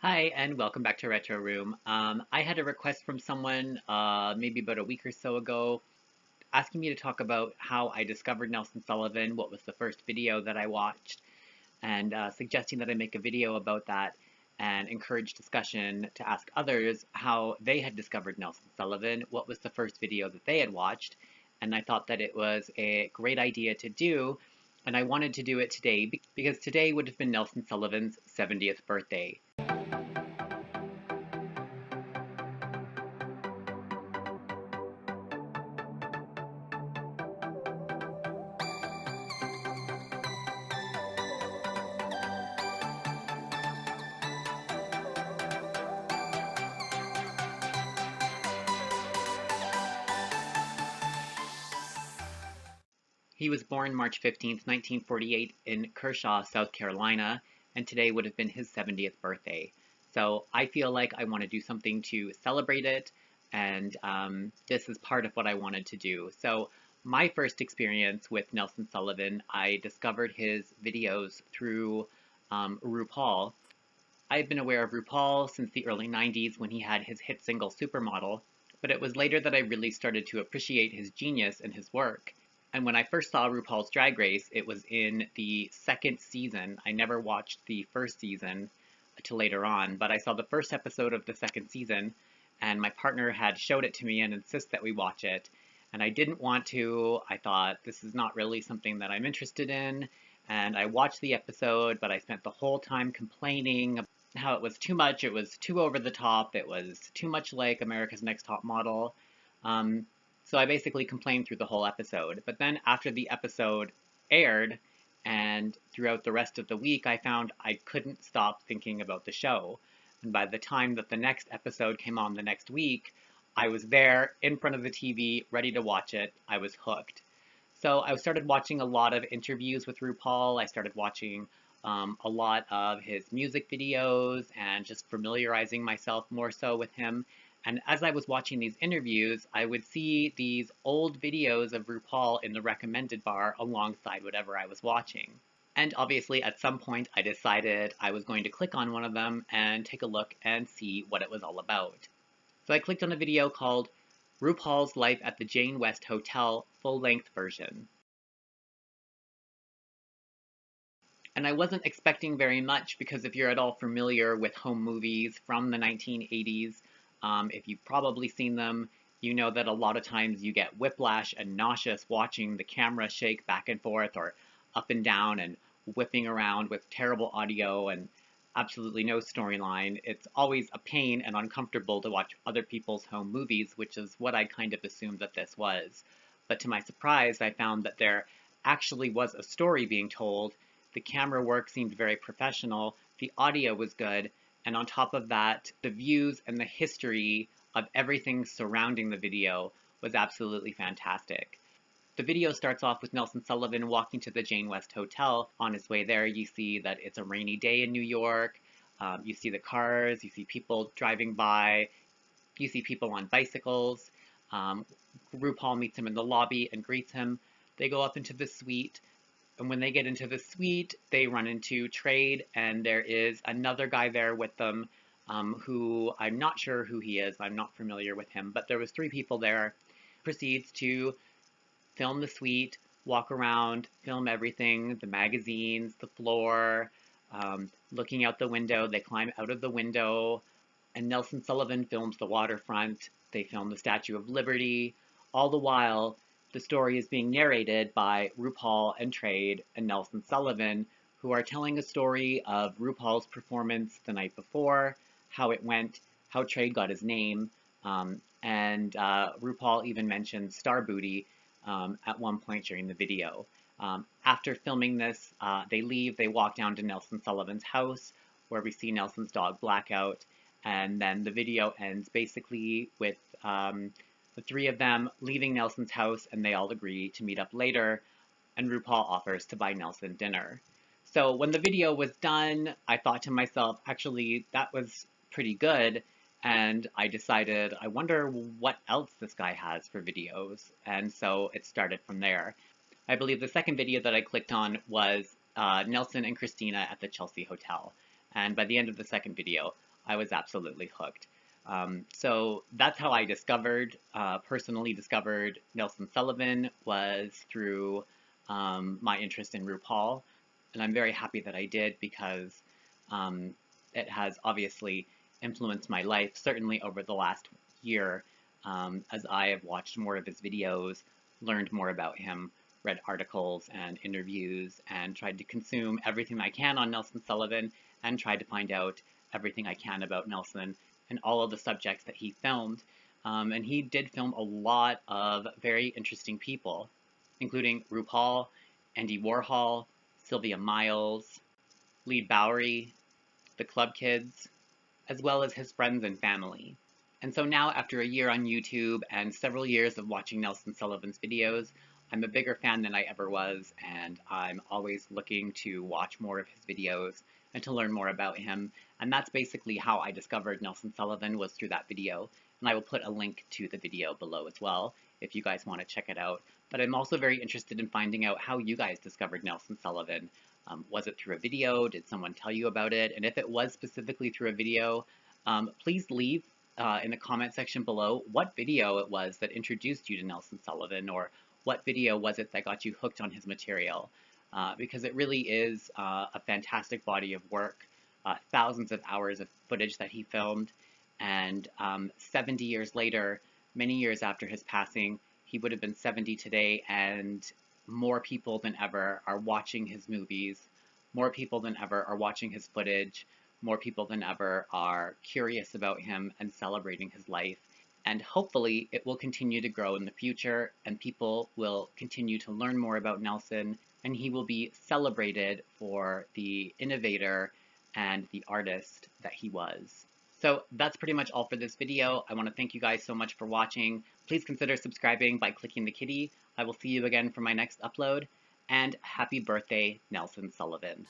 Hi, and welcome back to Retro Room. I had a request from someone maybe about a week or so ago asking me to talk about how I discovered Nelson Sullivan, what was the first video that I watched, and suggesting that I make a video about that and encourage discussion to ask others how they had discovered Nelson Sullivan, what was the first video that they had watched. And I thought that it was a great idea to do, and I wanted to do it today because today would have been Nelson Sullivan's 70th birthday. He was born March 15th, 1948 in Kershaw, South Carolina, and today would have been his 70th birthday. So I feel like I want to do something to celebrate it, and this is part of what I wanted to do. So my first experience with Nelson Sullivan, I discovered his videos through RuPaul. I had been aware of RuPaul since the early 90s when he had his hit single Supermodel, but it was later that I really started to appreciate his genius and his work. And when I first saw RuPaul's Drag Race, it was in the second season. I never watched the first season till later on, but I saw the first episode of the second season, and my partner had showed it to me and insisted that we watch it. And I didn't want to. I thought, this is not really something that I'm interested in. And I watched the episode, but I spent the whole time complaining how it was too much, it was too over the top, it was too much like America's Next Top Model. Um, so I basically complained through the whole episode. But then after the episode aired, and throughout the rest of the week, I found I couldn't stop thinking about the show. And by the time that the next episode came on the next week, I was there in front of the TV, ready to watch it. I was hooked. So I started watching a lot of interviews with RuPaul. I started watching a lot of his music videos and just familiarizing myself more so with him. And as I was watching these interviews, I would see these old videos of RuPaul in the recommended bar alongside whatever I was watching. And obviously, at some point, I decided I was going to click on one of them and take a look and see what it was all about. So I clicked on a video called RuPaul's Life at the Jane West Hotel full length version. And I wasn't expecting very much because if you're at all familiar with home movies from the 1980s, if you've probably seen them, you know that a lot of times you get whiplash and nauseous watching the camera shake back and forth or up and down and whipping around with terrible audio and absolutely no storyline. It's always a pain and uncomfortable to watch other people's home movies, which is what I kind of assumed that this was. But to my surprise, I found that there actually was a story being told. The camera work seemed very professional, the audio was good, and on top of that, the views and the history of everything surrounding the video was absolutely fantastic. The video starts off with Nelson Sullivan walking to the Jane West Hotel. On his way there, you see that it's a rainy day in New York. You see the cars, you see people driving by, you see people on bicycles. RuPaul meets him in the lobby and greets him. They go up into the suite. And when they get into the suite, they run into Trade, and there is another guy there with them who I'm not sure who he is. I'm not familiar with him, but there was three people there. Proceeds to film the suite, walk around, film everything, the magazines, the floor, looking out the window. They climb out of the window, and Nelson Sullivan films the waterfront. They film the Statue of Liberty. All the while, the story is being narrated by RuPaul and Trade and Nelson Sullivan, who are telling a story of RuPaul's performance the night before, how it went, how Trade got his name, and RuPaul even mentions Star Booty at one point during the video. After filming this, they leave, they walk down to Nelson Sullivan's house, where we see Nelson's dog Blackout, and then the video ends basically with the three of them leaving Nelson's house, and they all agree to meet up later, and RuPaul offers to buy Nelson dinner. So when the video was done, I thought to myself, actually, that was pretty good, and I decided, I wonder what else this guy has for videos, and so it started from there. I believe the second video that I clicked on was Nelson and Christina at the Chelsea Hotel, and by the end of the second video, I was absolutely hooked. So that's how I personally discovered Nelson Sullivan, was through my interest in RuPaul. And I'm very happy that I did, because um, it has obviously influenced my life, certainly over the last year, as I have watched more of his videos, learned more about him, read articles and interviews, and tried to consume everything I can on Nelson Sullivan, and tried to find out everything I can about Nelson and all of the subjects that he filmed. And he did film a lot of very interesting people, including RuPaul, Andy Warhol, Sylvia Miles, Lee Bowery, the Club Kids, as well as his friends and family. And so now, after a year on YouTube and several years of watching Nelson Sullivan's videos, I'm a bigger fan than I ever was, and I'm always looking to watch more of his videos and to learn more about him. And that's basically how I discovered Nelson Sullivan, was through that video. And I will put a link to the video below as well, if you guys want to check it out. But I'm also very interested in finding out how you guys discovered Nelson Sullivan. Was it through a video? Did someone tell you about it? And if it was specifically through a video, please leave in the comment section below what video it was that introduced you to Nelson Sullivan, or what video was it that got you hooked on his material, because it really is a fantastic body of work, thousands of hours of footage that he filmed, and 70 years later, many years after his passing, he would have been 70 today, and more people than ever are watching his movies, more people than ever are watching his footage, more people than ever are curious about him and celebrating his life. And hopefully it will continue to grow in the future, and people will continue to learn more about Nelson, and he will be celebrated for the innovator and the artist that he was. So that's pretty much all for this video. I want to thank you guys so much for watching. Please consider subscribing by clicking the kitty. I will see you again for my next upload, and happy birthday, Nelson Sullivan.